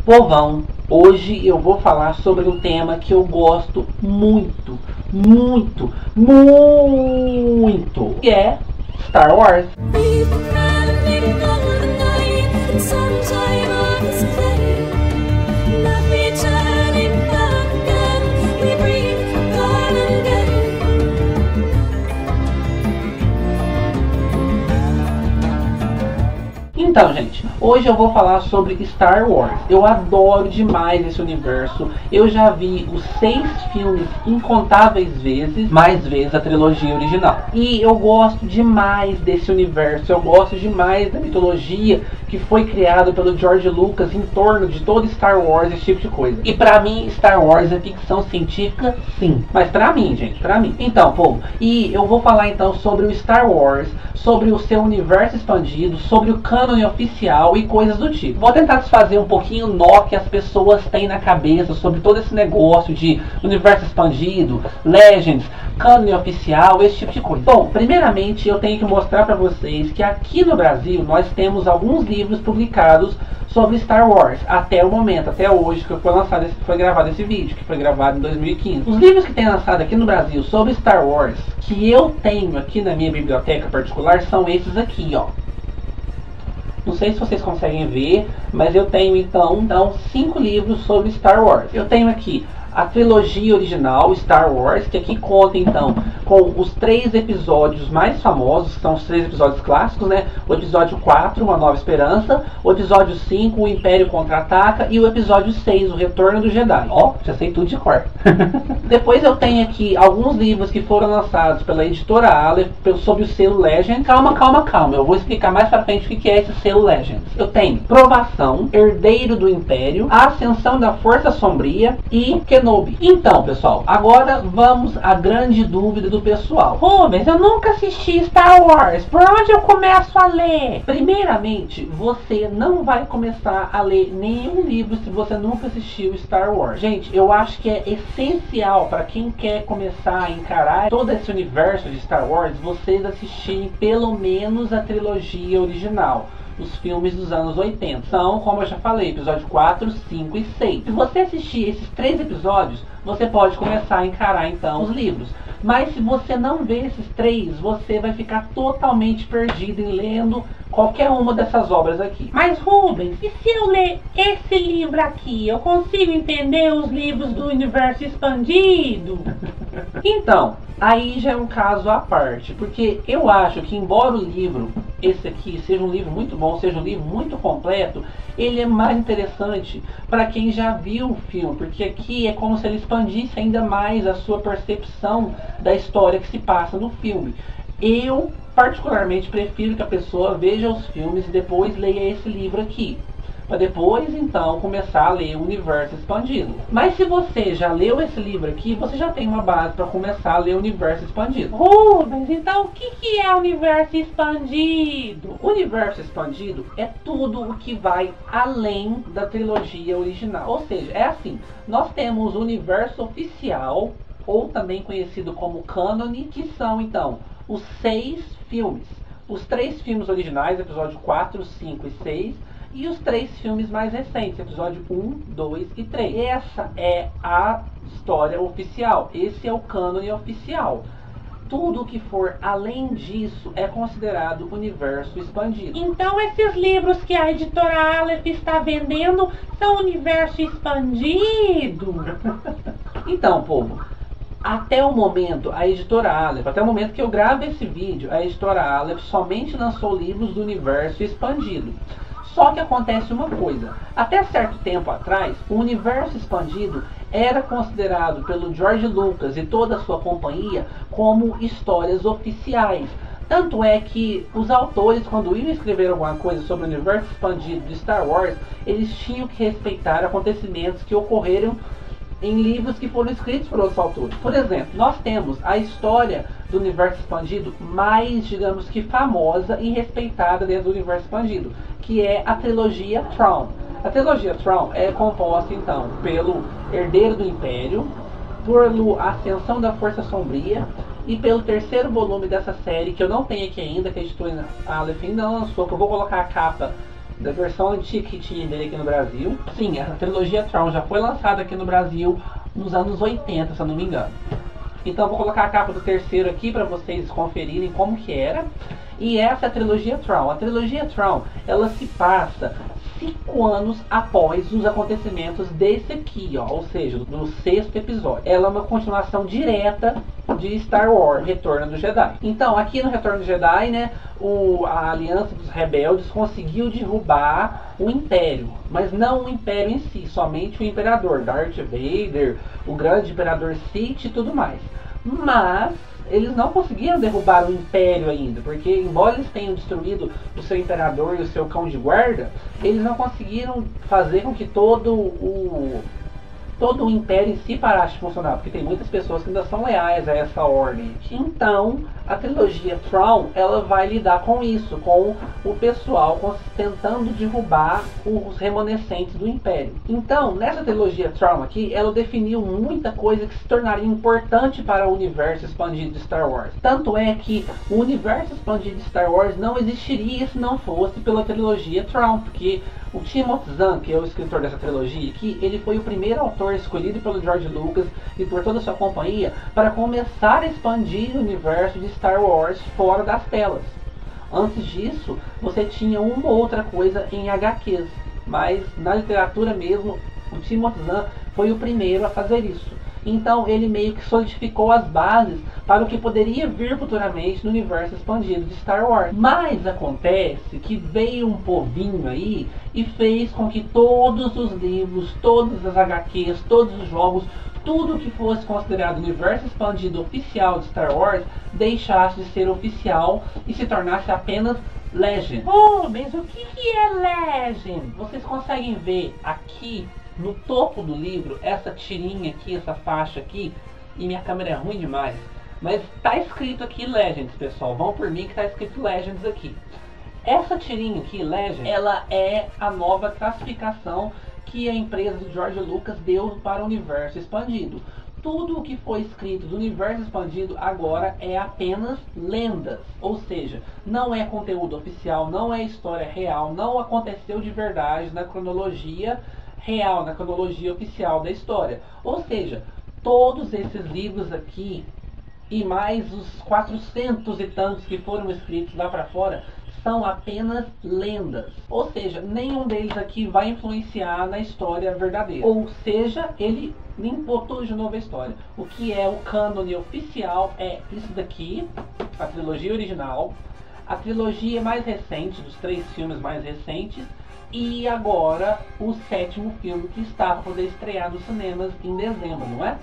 Povão, hoje eu vou falar sobre um tema que eu gosto muito, que é Star Wars. Então, gente, hoje eu vou falar sobre Star Wars. Eu adoro demais esse universo. Eu já vi os 6 filmes incontáveis vezes, mais vezes a trilogia original. E eu gosto demais desse universo. Eu gosto demais da mitologia que foi criada pelo George Lucas em torno de todo Star Wars, esse tipo de coisa. E pra mim, Star Wars é ficção científica, sim. Mas pra mim, gente, pra mim. Então, povo, e eu vou falar então sobre o Star Wars, sobre o seu universo expandido, sobre o cânone oficial e coisas do tipo. Vou tentar desfazer um pouquinho o nó que as pessoas têm na cabeça sobre todo esse negócio de universo expandido, Legends, cânone oficial, esse tipo de coisa. Bom, primeiramente eu tenho que mostrar pra vocês que aqui no Brasil nós temos alguns livros publicados sobre Star Wars, até o momento, até hoje que foi gravado esse vídeo, que foi gravado em 2015. Os livros que tem lançado aqui no Brasil sobre Star Wars, que eu tenho aqui na minha biblioteca particular, são esses aqui, ó. Não sei se vocês conseguem ver, mas eu tenho então 5 livros sobre Star Wars. Eu tenho aqui a trilogia original Star Wars, que aqui conta então com os 3 episódios mais famosos, que são os 3 episódios clássicos, né? O episódio 4, Uma Nova Esperança, o episódio 5, O Império Contra-Ataca, e o episódio 6, O Retorno do Jedi. Ó, já sei tudo de cor. Depois eu tenho aqui alguns livros que foram lançados pela editora Aleph sob o selo Legends. Calma, eu vou explicar mais pra frente o que é esse selo Legends. Eu tenho Provação, Herdeiro do Império, A Ascensão da Força Sombria e Kenobi. Então, pessoal, agora vamos à grande dúvida do pessoal. Rubens, eu nunca assisti Star Wars, por onde eu começo a ler? Primeiramente, você não vai começar a ler nenhum livro se você nunca assistiu Star Wars. Gente, eu acho que é essencial para quem quer começar a encarar todo esse universo de Star Wars, vocês assistirem pelo menos a trilogia original. Os filmes dos anos 80 são, como eu já falei, episódio 4, 5 e 6. Se você assistir esses 3 episódios, você pode começar a encarar então os livros. Mas se você não vê esses 3, você vai ficar totalmente perdido em lendo qualquer uma dessas obras aqui. Mas Rubens, e se eu ler esse livro aqui, eu consigo entender os livros do universo expandido? Então, aí já é um caso à parte, porque eu acho que embora o livro, esse aqui, seja um livro muito bom, seja um livro muito completo, ele é mais interessante para quem já viu o filme, porque aqui é como se ele expandisse ainda mais a sua percepção da história que se passa no filme. Eu particularmente prefiro que a pessoa veja os filmes e depois leia esse livro aqui, para depois então começar a ler o universo expandido. Mas se você já leu esse livro aqui, você já tem uma base para começar a ler o universo expandido. Rubens, então o que é o universo expandido? O universo expandido é tudo o que vai além da trilogia original. Ou seja, é assim, nós temos o universo oficial, ou também conhecido como cânone, que são então os 6 filmes. Os 3 filmes originais, episódio 4, 5 e 6, e os 3 filmes mais recentes, episódio 1, 2 e 3. Essa é a história oficial, esse é o cânone oficial. Tudo que for além disso é considerado universo expandido. Então esses livros que a editora Aleph está vendendo são universo expandido? Então, povo, até o momento, a editora Aleph, até o momento que eu gravo esse vídeo, a editora Aleph somente lançou livros do universo expandido. Só que acontece uma coisa, até certo tempo atrás, o universo expandido era considerado pelo George Lucas e toda a sua companhia como histórias oficiais. Tanto é que os autores, quando iam escrever alguma coisa sobre o universo expandido de Star Wars, eles tinham que respeitar acontecimentos que ocorreram em livros que foram escritos por outros autores. Por exemplo, nós temos a história do universo expandido mais, digamos que famosa e respeitada dentro do universo expandido, que é a trilogia Thrawn. A trilogia Thrawn é composta então pelo Herdeiro do Império, por A Ascensão da Força Sombria e pelo 3º volume dessa série, que eu não tenho aqui ainda, que a editora Aleph ainda não lançou, que eu vou colocar a capa da versão antiga que tinha dele aqui no Brasil. Sim, essa trilogia Tron já foi lançada aqui no Brasil nos anos 80, se eu não me engano. Então vou colocar a capa do terceiro aqui para vocês conferirem como que era. E essa é a trilogia Tron. A trilogia Tron, ela se passa 5 anos após os acontecimentos desse aqui, ó, ou seja, do sexto episódio. Ela é uma continuação direta de Star Wars, Retorno do Jedi. Então, aqui no Retorno do Jedi, né, a Aliança dos Rebeldes conseguiu derrubar o Império, mas não o Império em si, somente o Imperador, Darth Vader, o grande Imperador Sith e tudo mais. Mas eles não conseguiram derrubar o Império ainda, porque embora eles tenham destruído o seu Imperador e o seu cão de guarda, eles não conseguiram fazer com que todo o Império em si parasse de funcionar, porque tem muitas pessoas que ainda são leais a essa ordem. Então, a trilogia Tron, ela vai lidar com isso, com o pessoal tentando derrubar os remanescentes do Império. Então, nessa trilogia Tron aqui, ela definiu muita coisa que se tornaria importante para o universo expandido de Star Wars. Tanto é que o universo expandido de Star Wars não existiria se não fosse pela trilogia Tron, porque o Timothy Zahn, que é o escritor dessa trilogia aqui, ele foi o primeiro autor escolhido pelo George Lucas e por toda a sua companhia para começar a expandir o universo de Star Wars fora das telas. Antes disso, você tinha uma ou outra coisa em HQs, mas na literatura mesmo, o Timothy Zahn foi o primeiro a fazer isso. Então ele meio que solidificou as bases para o que poderia vir futuramente no universo expandido de Star Wars. Mas acontece que veio um povinho aí e fez com que todos os livros, todas as HQs, todos os jogos, tudo que fosse considerado universo expandido oficial de Star Wars deixasse de ser oficial e se tornasse apenas Legend. Oh, mas o que é Legend? Vocês conseguem ver aqui no topo do livro, essa tirinha aqui, essa faixa aqui, e minha câmera é ruim demais, mas tá escrito aqui Legends, pessoal, vão por mim que tá escrito Legends aqui. Essa tirinha aqui, Legends, ela é a nova classificação que a empresa do George Lucas deu para o universo expandido. Tudo o que foi escrito do universo expandido agora é apenas lendas, ou seja, não é conteúdo oficial, não é história real, não aconteceu de verdade na cronologia real, na cronologia oficial da história. Ou seja, todos esses livros aqui e mais os 400 e tantos que foram escritos lá para fora são apenas lendas. Ou seja, nenhum deles aqui vai influenciar na história verdadeira. Ou seja, ele limpou tudo de novo a história. O que é o cânone oficial é isso daqui, a trilogia original, a trilogia mais recente, dos 3 filmes mais recentes, e agora o 7º filme que está para poder estrear nos cinemas em dezembro, não é?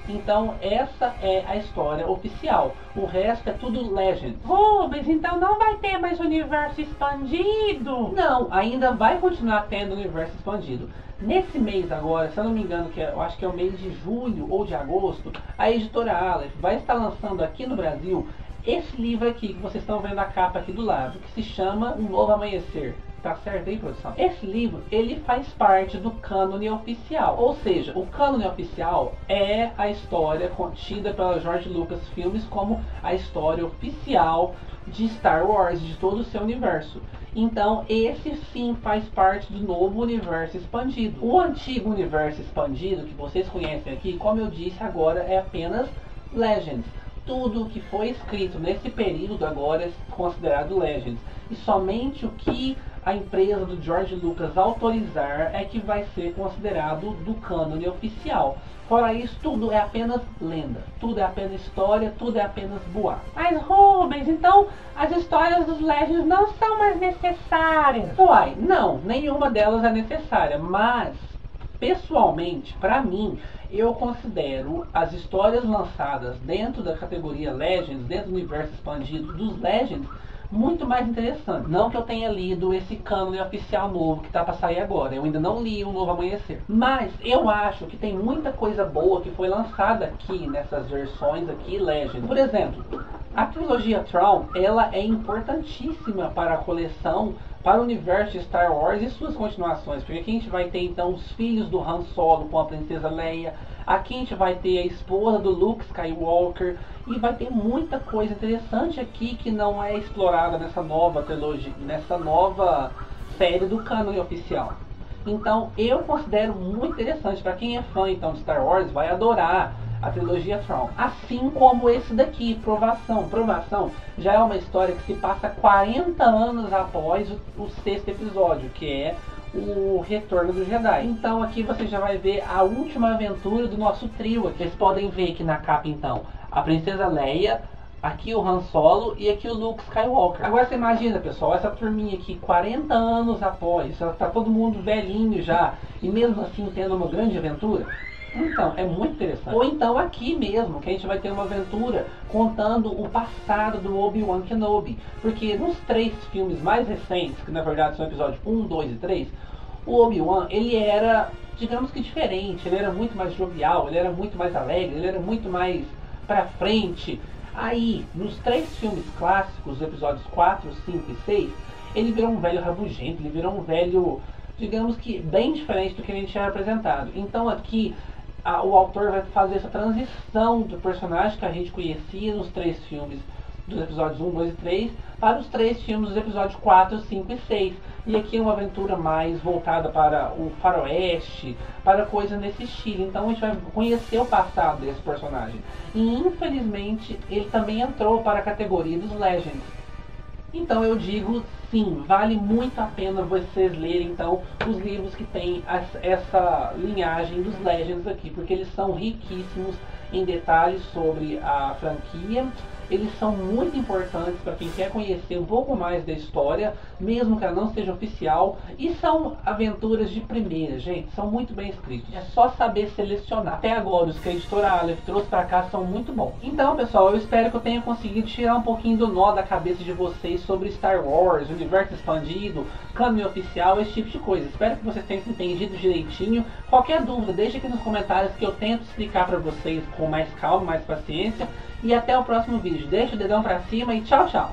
Então essa é a história oficial. O resto é tudo Legend. Oh, mas então não vai ter mais universo expandido? Não, ainda vai continuar tendo universo expandido. Nesse mês agora, se eu não me engano, eu acho que é o mês de julho ou de agosto, a editora Aleph vai estar lançando aqui no Brasil esse livro aqui, que vocês estão vendo a capa aqui do lado, que se chama Um Novo Amanhecer. Tá certo aí, produção? Esse livro, ele faz parte do cânone oficial. Ou seja, o cânone oficial é a história contida pela George Lucas Filmes como a história oficial de Star Wars, de todo o seu universo. Então, esse sim faz parte do novo universo expandido. O antigo universo expandido, que vocês conhecem aqui, como eu disse, agora é apenas Legends. Tudo o que foi escrito nesse período agora é considerado Legends. E somente o que a empresa do George Lucas autorizar é que vai ser considerado do cânone oficial. Fora isso, tudo é apenas lenda. Tudo é apenas história, tudo é apenas boato. Mas Rubens, então as histórias dos Legends não são mais necessárias? Uai, não, nenhuma delas é necessária. Mas, pessoalmente, pra mim, eu considero as histórias lançadas dentro da categoria Legends, dentro do universo expandido dos Legends, muito mais interessante. Não que eu tenha lido esse cânone oficial novo que tá para sair agora. Eu ainda não li O Novo Amanhecer. Mas eu acho que tem muita coisa boa que foi lançada aqui nessas versões aqui Legends. Por exemplo, a trilogia Tron, ela é importantíssima para a coleção, para o universo de Star Wars e suas continuações, porque aqui a gente vai ter então os filhos do Han Solo com a princesa Leia, aqui a gente vai ter a esposa do Luke Skywalker, e vai ter muita coisa interessante aqui que não é explorada nessa nova trilogia, nessa nova série do cânone oficial. Então eu considero muito interessante. Para quem é fã então de Star Wars, vai adorar a trilogia Tron. Assim como esse daqui, Provação. Provação já é uma história que se passa 40 anos após o sexto episódio, que é o Retorno do Jedi. Então aqui você já vai ver a última aventura do nosso trio. Vocês podem ver aqui na capa então a Princesa Leia, aqui o Han Solo e aqui o Luke Skywalker. Agora você imagina, pessoal, essa turminha aqui 40 anos após, tá todo mundo velhinho já, e mesmo assim tendo uma grande aventura. Então, é muito interessante. Ou então aqui mesmo, que a gente vai ter uma aventura contando o passado do Obi-Wan Kenobi. Porque nos 3 filmes mais recentes, que na verdade são episódios 1, 2 e 3, o Obi-Wan, ele era, digamos que diferente, ele era muito mais jovial, ele era muito mais alegre, ele era muito mais pra frente. Aí, nos 3 filmes clássicos, episódios 4, 5 e 6, ele virou um velho rabugento, ele virou um velho, digamos que bem diferente do que a gente era apresentado. Então aqui o autor vai fazer essa transição do personagem que a gente conhecia nos 3 filmes dos episódios 1, 2 e 3 para os 3 filmes dos episódios 4, 5 e 6. E aqui é uma aventura mais voltada para o faroeste, para coisa nesse estilo. Então a gente vai conhecer o passado desse personagem. E infelizmente ele também entrou para a categoria dos Legends. Então eu digo sim, vale muito a pena vocês lerem então os livros que tem essa linhagem dos Legends aqui, porque eles são riquíssimos em detalhes sobre a franquia. Eles são muito importantes para quem quer conhecer um pouco mais da história, mesmo que ela não seja oficial. E são aventuras de primeira, gente, são muito bem escritos. É só saber selecionar. Até agora, os que a editora Aleph trouxe para cá são muito bons. Então, pessoal, eu espero que eu tenha conseguido tirar um pouquinho do nó da cabeça de vocês sobre Star Wars, universo expandido, cânone oficial, esse tipo de coisa. Espero que vocês tenham entendido direitinho. Qualquer dúvida, deixe aqui nos comentários que eu tento explicar para vocês com mais calma, mais paciência. E até o próximo vídeo. Deixa o dedão pra cima e tchau, tchau!